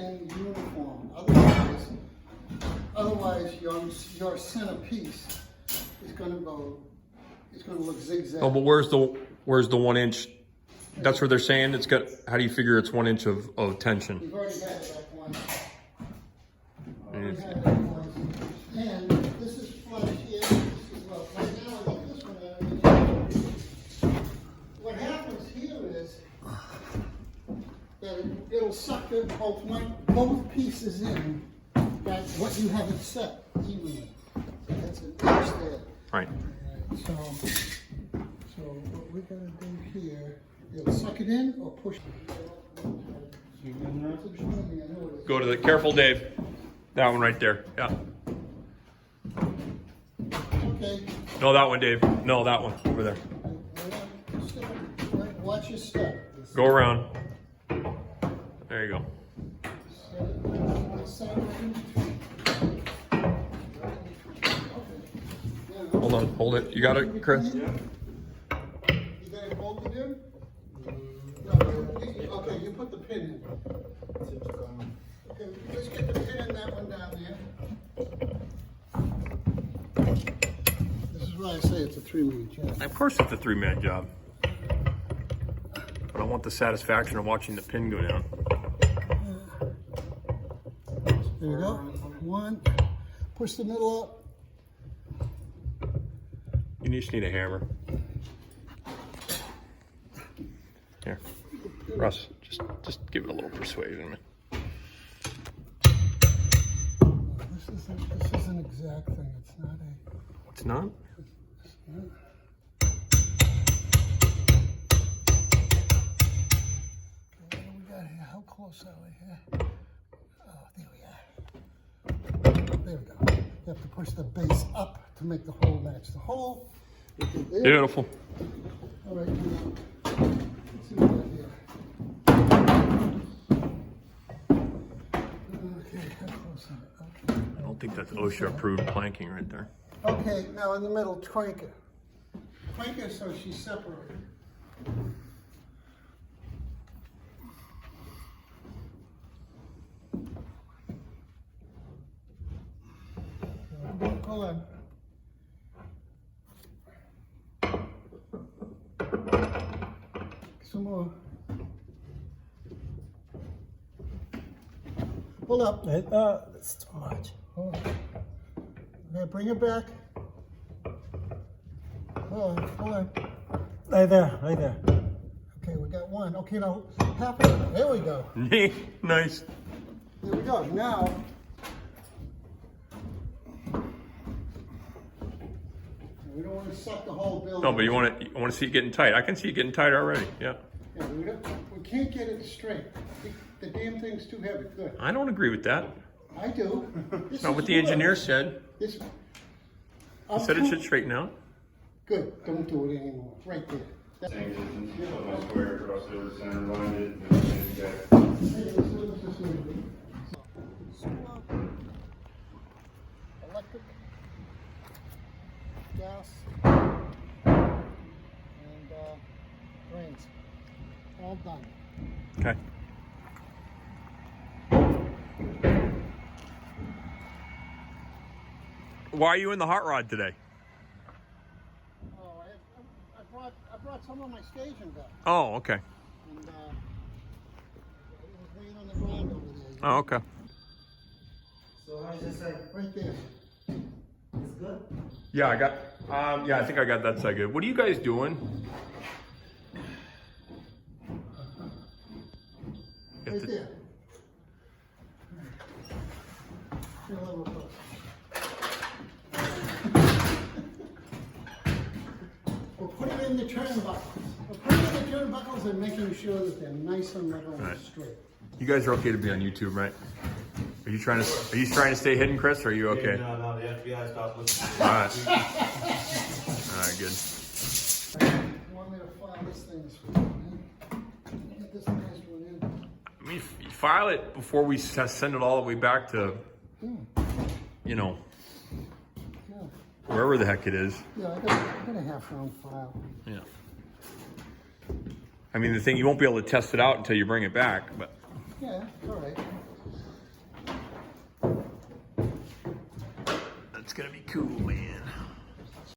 in uniform. Otherwise your centerpiece is going to go. It's going to look zigzag. Oh, but where's the 1 inch? That's what they're saying. It's got. How do you figure it's 1 inch of tension? We've already had it like once. And this is flush here. This is well. Right now I got this one out. What happens here is that it'll suck both pieces in. That's what you have it set evenly. So that's an inch there. Right. So what we're gonna do here, it'll suck it in or push it. Go to the careful, Dave. That one right there. Yeah. Okay. No, that one, Dave. No, that one over there. Watch your step. Go around. There you go. Hold on, hold it. You got it, Chris? You got it bolted in? No, okay, you put the pin in. Okay, let's get the pin in that one down there. This is why I say it's a 3-man job. Of course it's a 3-man job. But I want the satisfaction of watching the pin go down. There you go. One. Push the middle up. You just need a hammer. Here, Russ, just give it a little persuasion. This is an exact thing. It's not a. It's not? It's not. Okay, what do we got here? How close are we here? Oh, there we are. There we go. You have to push the base up to make the hole match the hole. Beautiful. All right, let's see what we got here. Okay, how close are we? Okay. I don't think that's OSHA approved planking right there. Okay, now in the middle, twank her. Twank her so she's separated. Hold on. Some more. Pull up. That's too much. Hold on. Okay, bring it back. Hold on. Right there, right there. Okay, we got one. Okay, now half of it. There we go. Nice. There we go. Now, we don't want to suck the whole building. No, but you want to see it getting tight. I can see it getting tight already. Yeah. Yeah, we can't get it straight. The damn thing's too heavy. Good. I don't agree with that. I do. That's not what the engineer said. He said it should straighten out. Good. Don't do it anymore. Right there. Same distance, put my square across the center line, and then you got Electric, gas, and drains. All done. Okay. Why are you in the hot rod today? Oh, I brought some of my staging back. Oh, okay. And it was laying on the ground over there. Oh, okay. So how is this like? Right there. It's good? Yeah, I got. Yeah, I think I got that side good. What are you guys doing? Right there. Feel a little close. We'll put it in the turnbuckles. We're putting in the turnbuckles and making sure that they're nice and level and straight. You guys are okay to be on YouTube, right? Are you trying to stay hidden, Chris? Or are you okay? No, the FBI stopped looking. All right. All right, good. You want me to file this thing this week? Get this nice one in. I mean, you file it before we send it all the way back to, you know, Yeah, wherever the heck it is. yeah, I got a half-round file. Yeah. I mean, the thing, you won't be able to test it out until you bring it back, but Yeah, all right. It's gonna be cool, man.